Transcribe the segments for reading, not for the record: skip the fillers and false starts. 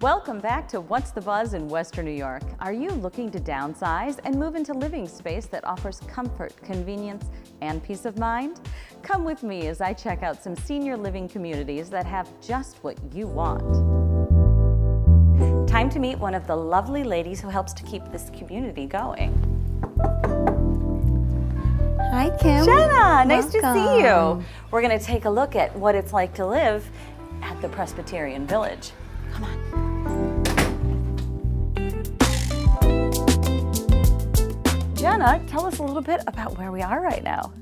Welcome back to What's the Buzz in Western New York. Are you looking to downsize and move into living space that offers comfort, convenience, and peace of mind? Come with me as I check out some senior living communities that have just what you want. Time to meet one of the lovely ladies who helps to keep this community going. Hi, Kim. Jenna, nice to see Welcome. you. We're going to take a look at what it's like to live at the Presbyterian Village. Come on. Jenna, tell us a little bit about where we are right now.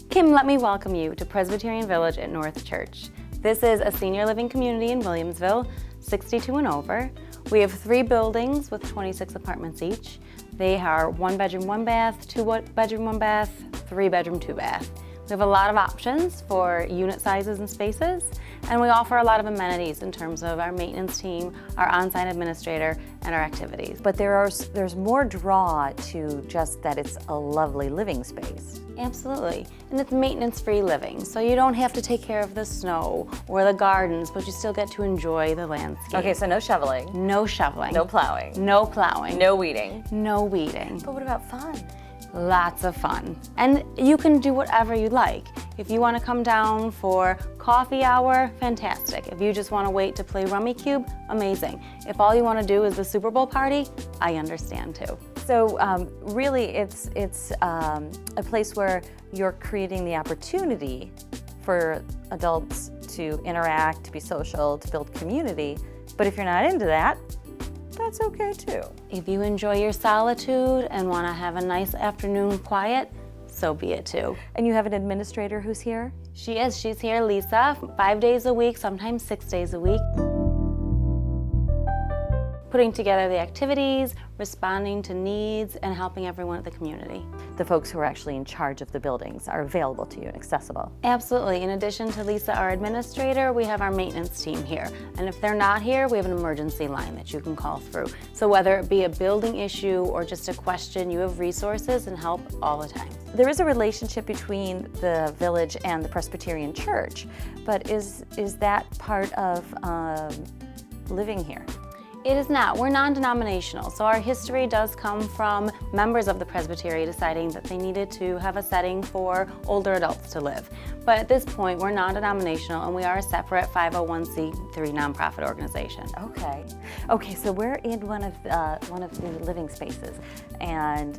Kim, let me welcome you to Presbyterian Village at North Church. This is a senior living community in Williamsville, 62 and over. We have 3 buildings with 26 apartments each. They are 1 bedroom, 1 bath, 2 bedroom, 1 bath, 3 bedroom, 2 bath. We have a lot of options for unit sizes and spaces, and we offer a lot of amenities in terms of our maintenance team, our on-site administrator, and our activities. But there's more draw to just that it's a lovely living space. Absolutely, and it's maintenance-free living, so you don't have to take care of the snow or the gardens, but you still get to enjoy the landscape. Okay, so no shoveling. No shoveling. No plowing. No plowing. No weeding. No weeding. But what about fun? Lots of fun. And you can do whatever you like. If you want to come down for coffee hour, fantastic. If you just want to wait to play Rummy Cube, amazing. If all you want to do is the Super Bowl party, I understand too. So really it's a place where you're creating the opportunity for adults to interact, to be social, to build community. But if you're not into that, that's okay too. If you enjoy your solitude and want to have a nice afternoon quiet, so be it too. And you have an administrator who's here? She's here, Lisa, 5 days a week, sometimes 6 days a week. Putting together the activities, responding to needs, and helping everyone at the community. The folks who are actually in charge of the buildings are available to you and accessible. Absolutely. In addition to Lisa, our administrator, we have our maintenance team here. And if they're not here, we have an emergency line that you can call through. So whether it be a building issue or just a question, you have resources and help all the time. There is a relationship between the village and the Presbyterian Church, but is that part of living here? It is not. We're non-denominational, so our history does come from members of the Presbyterian deciding that they needed to have a setting for older adults to live. But at this point, we're non-denominational and we are a separate 501c3 nonprofit organization. Okay, so we're in one of the living spaces, and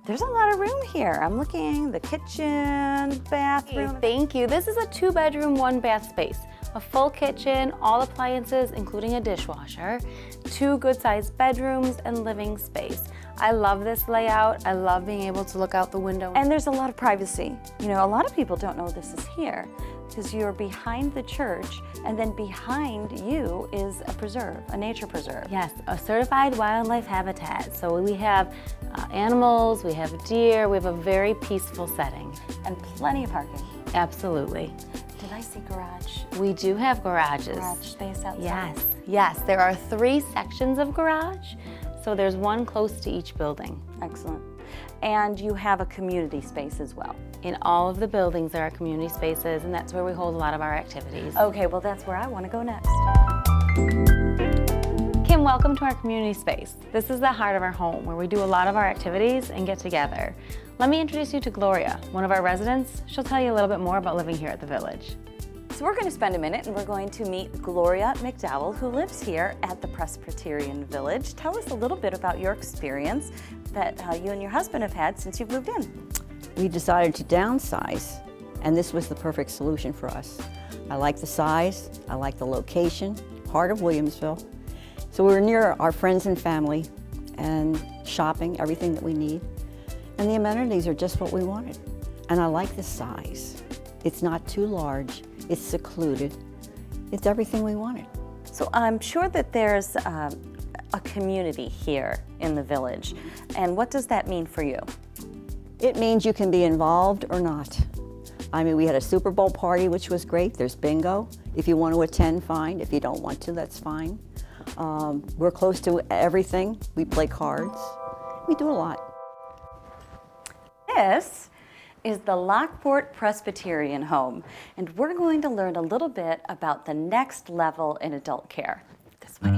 there's a lot of room here. I'm looking, the kitchen, bathroom. Thank you. This is a 2 bedroom, 1 bath space. A full kitchen, all appliances, including a dishwasher, 2 good-sized bedrooms, and living space. I love this layout. I love being able to look out the window. And there's a lot of privacy. You know, a lot of people don't know this is here because you're behind the church, and then behind you is a preserve, a nature preserve. Yes, a certified wildlife habitat. So we have animals, we have deer, we have a very peaceful setting. And plenty of parking. Absolutely. Did I see garage? We do have garages. Garage space outside? Yes. There are 3 sections of garage, so there's 1 close to each building. Excellent. And you have a community space as well. In all of the buildings there are community spaces, and that's where we hold a lot of our activities. Okay, well that's where I want to go next. Kim, welcome to our community space. This is the heart of our home, where we do a lot of our activities and get together. Let me introduce you to Gloria, one of our residents. She'll tell you a little bit more about living here at the village. So we're going to spend a minute and we're going to meet Gloria McDowell, who lives here at the Presbyterian Village. Tell us a little bit about your experience that you and your husband have had since you've moved in. We decided to downsize, and this was the perfect solution for us. I like the size, I like the location, heart of Williamsville. So we were near our friends and family and shopping, everything that we need. And the amenities are just what we wanted. And I like the size. It's not too large, it's secluded. It's everything we wanted. So I'm sure that there's a community here in the village. And what does that mean for you? It means you can be involved or not. I mean, we had a Super Bowl party, which was great. There's bingo. If you want to attend, fine. If you don't want to, that's fine. We're close to everything. We play cards. We do a lot. This is the Lockport Presbyterian home, and we're going to learn a little bit about the next level in adult care. This way.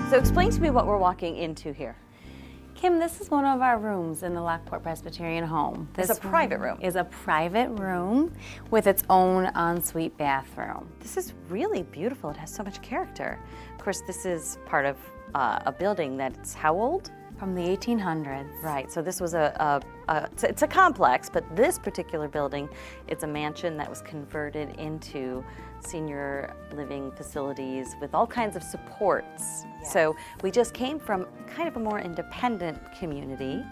So explain to me what we're walking into here. Kim, this is one of our rooms in the Lockport Presbyterian home. It's a private room. Is a private room with its own ensuite bathroom. This is really beautiful. It has so much character. Of course, this is part of a building that's how old? From the 1800s. Right, so this was it's a complex, but this particular building, it's a mansion that was converted into senior living facilities with all kinds of supports. Yes. So we just came from kind of a more independent community,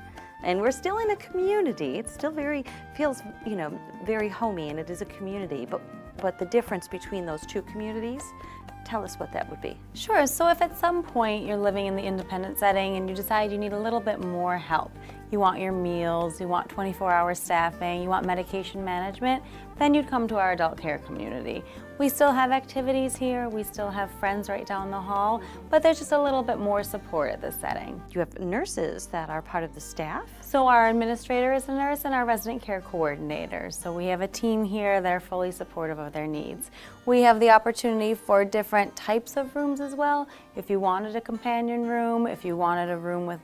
and we're still in a community. It still feels, very homey, and it is a community, but the difference between those two communities, tell us what that would be. Sure, so if at some point you're living in the independent setting and you decide you need a little bit more help, you want your meals, you want 24-hour staffing, you want medication management, then you'd come to our adult care community. We still have activities here, we still have friends right down the hall, but there's just a little bit more support at this setting. You have nurses that are part of the staff? So our administrator is a nurse and our resident care coordinator. So we have a team here that are fully supportive of their needs. We have the opportunity for different types of rooms as well. If you wanted a companion room, if you wanted a room with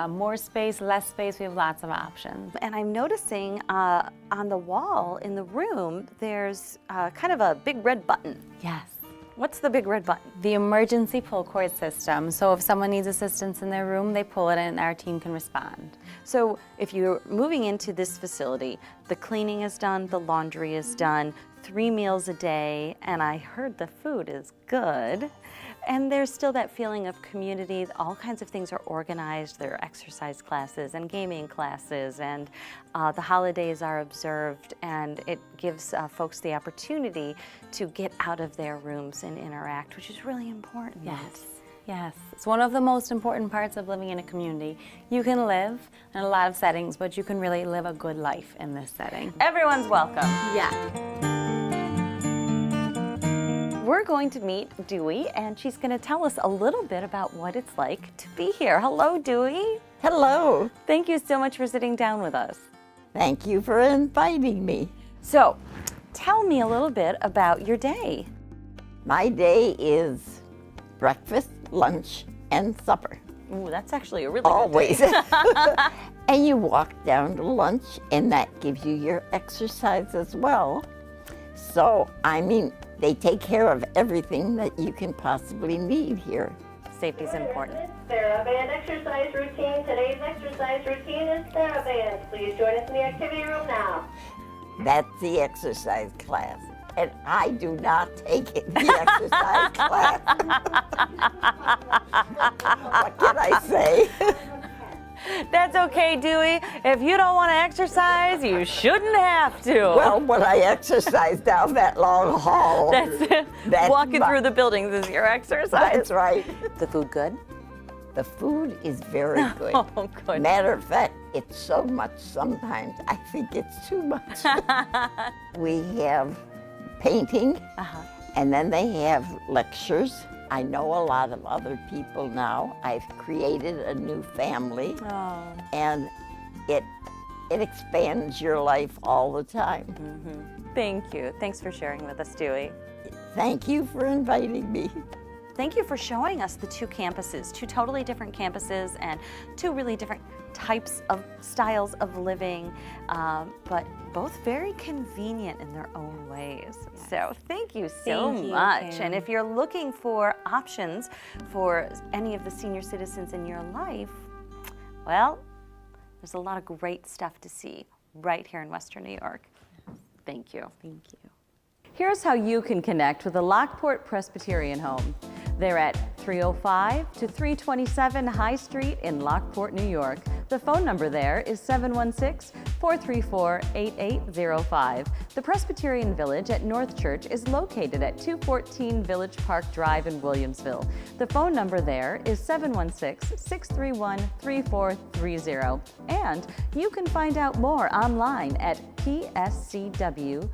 more space, less space, we have lots of options. And I'm noticing on the wall in the room, there's kind of a big red button. Yes. What's the big red button? The emergency pull cord system. So if someone needs assistance in their room, they pull it and our team can respond. So if you're moving into this facility, the cleaning is done, the laundry is done, 3 meals a day, and I heard the food is good. And there's still that feeling of community. All kinds of things are organized. There are exercise classes and gaming classes, and the holidays are observed, and it gives folks the opportunity to get out of their rooms and interact, which is really important. Yes. Yes, it's one of the most important parts of living in a community. You can live in a lot of settings, but you can really live a good life in this setting. Everyone's welcome. Yeah. We're going to meet Dewey, and she's going to tell us a little bit about what it's like to be here. Hello, Dewey. Hello. Thank you so much for sitting down with us. Thank you for inviting me. So, tell me a little bit about your day. My day is breakfast, lunch, and supper. Ooh, that's actually a really Always. good day. And you walk down to lunch, and that gives you your exercise as well. So, they take care of everything that you can possibly need here. Safety's important. TheraBand exercise routine. Today's exercise routine is TheraBand. Please join us in the activity room now. That's the exercise class. And I do not take it, the exercise class. What can I say? That's okay, Dewey. If you don't want to exercise, you shouldn't have to. Well, when I exercise down that long hall, That's walking through the buildings is your exercise. That's right. The food good? The food is very good. Oh, good. Matter of fact, it's so much sometimes I think it's too much. We have painting, and then they have lectures. I know a lot of other people now. I've created a new family, and it expands your life all the time. Thank you. Thanks for sharing with us, Dewey. Thank you for inviting me. Thank you for showing us the 2 campuses, 2 totally different campuses and 2 really different types of styles of living, but both very convenient in their own ways. Yes. So thank you so much. Kim. And if you're looking for options for any of the senior citizens in your life, well, there's a lot of great stuff to see right here in Western New York. Thank you. Thank you. Here's how you can connect with the Lockport Presbyterian Home. They're at 305 to 327 High Street in Lockport, New York. The phone number there is 716-434-8805. The Presbyterian Village at North Church is located at 214 Village Park Drive in Williamsville. The phone number there is 716-631-3430. And you can find out more online at pscwny.org.